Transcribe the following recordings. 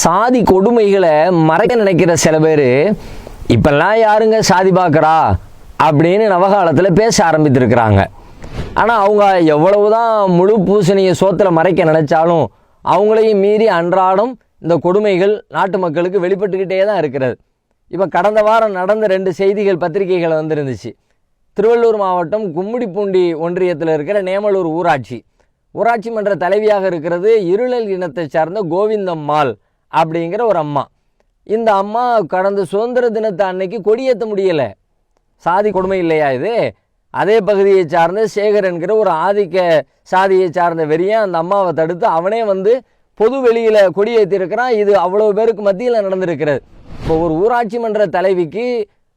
சாதி கொடுமைகளை மறைக்க நினைக்கிற சில பேர் இப்பெல்லாம் யாருங்க சாதி பார்க்குறா அப்படின்னு நவகாலத்தில் பேச ஆரம்பித்திருக்கிறாங்க. ஆனால் அவங்க எவ்வளவுதான் முழு பூசணியை சோத்தில் மறைக்க நினைச்சாலும் அவங்களையும் மீறி அன்றாடம் இந்த கொடுமைகள் நாட்டு மக்களுக்கு வெளிப்பட்டுக்கிட்டே தான் இருக்கிறது. இப்போ கடந்த வாரம் நடந்த 2 செய்திகள் பத்திரிகைகள் வந்துருந்துச்சு. திருவள்ளூர் மாவட்டம் கும்மிடிப்பூண்டி ஒன்றியத்தில் இருக்கிற நேமலூர் ஊராட்சி மன்ற தலைவியாக இருக்கிறது இருளல் இனத்தை சார்ந்த கோவிந்தம்மாள் அப்படிங்கிற ஒரு அம்மா. இந்த அம்மா கடந்த சுதந்திர தினத்தை அன்னைக்கு கொடியேற்ற முடியலை. சாதி கொடுமை இல்லையா இது? அதே பகுதியை சார்ந்த சேகர் என்கிற ஒரு ஆதிக்க சாதியை சார்ந்த வெறியன் அந்த அம்மாவை தடுத்து அவனே பொது வெளியில் கொடியேற்றிருக்கிறான். இது அவ்வளோ பேருக்கு மத்தியில் நடந்திருக்கிறது. இப்போ ஒரு ஊராட்சி மன்ற தலைவிக்கு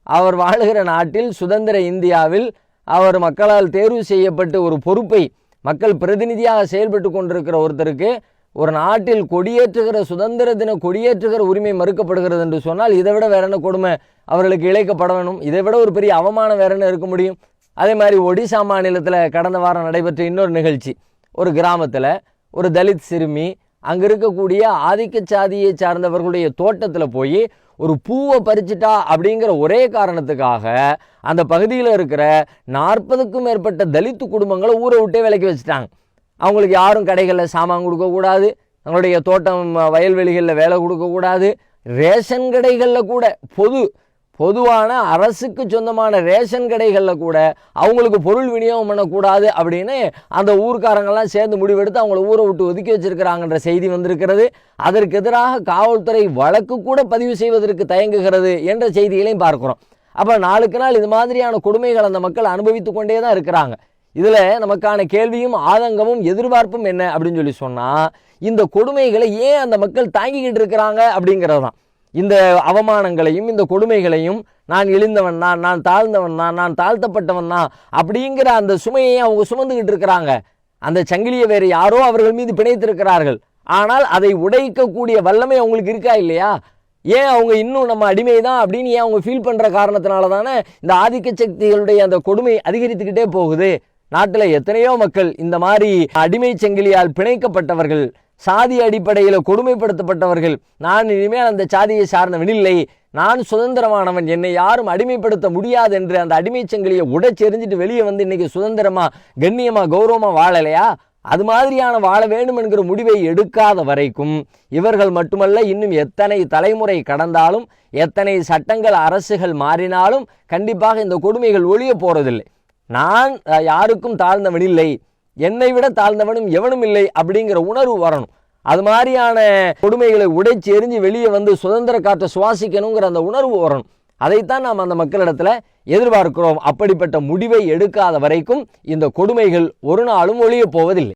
அவர் வாழுகிற நாட்டில் சுதந்திர இந்தியாவில் அவர் மக்களால் தேர்வு செய்யப்பட்டு ஒரு பொறுப்பை மக்கள் பிரதிநிதியாக செயல்பட்டு கொண்டிருக்கிற ஒருத்தருக்கு ஒரு நாட்டில் கொடியேற்றுகிற சுதந்திர தின கொடியேற்றுகிற உரிமை மறுக்கப்படுகிறது என்று சொன்னால் இதை விட வேற என்ன கொடுமை அவர்களுக்கு இழைக்கப்பட வேணும்? இதை விட ஒரு பெரிய அவமானம் வேற என்ன இருக்க முடியும்? அதே மாதிரி ஒடிசா மாநிலத்தில் கடந்த வாரம் நடைபெற்ற இன்னொரு நிகழ்ச்சி, ஒரு கிராமத்தில் ஒரு தலித் சிறுமி அங்கே இருக்கக்கூடிய ஆதிக்க சாதியை சார்ந்தவர்களுடைய தோட்டத்தில் போய் ஒரு பூவை பறிச்சிட்டா அப்படிங்கிற ஒரே காரணத்துக்காக அந்த பகுதியில் இருக்கிற 40க்கும் மேற்பட்ட தலித்து குடும்பங்களை ஊரை விட்டே விலைக்கு வச்சுட்டாங்க. அவங்களுக்கு யாரும் கடைகளில் சாமான் கொடுக்கக்கூடாது, அவங்களுடைய தோட்டம் வயல்வெளிகளில் வேலை கொடுக்கக்கூடாது, ரேஷன் கடைகளில் கூட பொதுவான அரசுக்கு சொந்தமான ரேஷன் கடைகளில் கூட அவங்களுக்கு பொருள் விநியோகம் பண்ணக்கூடாது அப்படின்னு அந்த ஊர்க்காரங்கள்லாம் சேர்ந்து முடிவெடுத்து அவங்கள ஊரை விட்டு ஒதுக்கி வச்சிருக்கிறாங்கன்ற செய்தி வந்திருக்கிறது. அதற்கு எதிராக காவல்துறை வழக்கு கூட பதிவு செய்வதற்கு தயங்குகிறது என்ற செய்திகளையும் பார்க்கிறோம். அப்போ நாளுக்கு நாள் இது மாதிரியான கொடுமைகள் அந்த மக்கள் அனுபவித்து கொண்டே தான் இருக்கிறாங்க. இதில் நமக்கான கேள்வியும் ஆதங்கமும் எதிர்பார்ப்பும் என்ன அப்படின்னு சொல்லி சொன்னால், இந்த கொடுமைகளை ஏன் அந்த மக்கள் தாங்கிக்கிட்டு இருக்கிறாங்க அப்படிங்கிறது தான். இந்த அவமானங்களையும் இந்த கொடுமைகளையும் நான் இழிந்தவன் தான், நான் தாழ்ந்தவன் தான், நான் தாழ்த்தப்பட்டவன் தான் அப்படிங்கிற அந்த சுமையை அவங்க சுமந்துக்கிட்டு இருக்கிறாங்க. அந்த சங்கிலியை வேறு யாரோ அவர்கள் மீது பிணைத்திருக்கிறார்கள். ஆனால் அதை உடைக்கக்கூடிய வல்லமை அவங்களுக்கு இருக்கா இல்லையா? ஏன் அவங்க இன்னும் நம்ம அடிமை தான் அப்படின்னு ஏன் அவங்க ஃபீல் பண்ணுற காரணத்தினால தானே இந்த ஆதிக்க சக்திகளுடைய அந்த கொடுமை அதிகரித்துக்கிட்டே போகுது. நாட்டில் எத்தனையோ மக்கள் இந்த மாதிரி அடிமை சங்கிலியால் பிணைக்கப்பட்டவர்கள், சாதி அடிப்படையில் கொடுமைப்படுத்தப்பட்டவர்கள், நான் இனிமேல் அந்த சாதியை சார்ந்தவன் இல்லை, நான் சுதந்திரமானவன், என்னை யாரும் அடிமைப்படுத்த முடியாது என்று அந்த அடிமை சங்கிலியை உடைச்செறிஞ்சிட்டு வெளியே இன்னைக்கு சுதந்திரமா கண்ணியமா கௌரவமா வாழலையா? அது மாதிரியான வாழ வேண்டும் என்கிற முடிவை எடுக்காத வரைக்கும் இவர்கள் மட்டுமல்ல, இன்னும் எத்தனை தலைமுறை கடந்தாலும் எத்தனை சட்டங்கள் அரசுகள் மாறினாலும் கண்டிப்பாக இந்த கொடுமைகள் ஒழிய போறதில்லை. நான் யாருக்கும் தாழ்ந்தவன் இல்லை, என்னை விட தாழ்ந்தவனும் எவனும் இல்லை அப்படிங்கிற உணர்வு வரணும். அது மாதிரியான கொடுமைகளை உடைச்சி எரிஞ்சு வெளியே சுதந்திர காற்றை சுவாசிக்கணுங்கிற அந்த உணர்வு வரணும். அதைத்தான் நாம் அந்த மக்களிடத்தில் எதிர்பார்க்கிறோம். அப்படிப்பட்ட முடிவை எடுக்காத வரைக்கும் இந்த கொடுமைகள் ஒரு நாளும் ஒழிய போவதில்லை.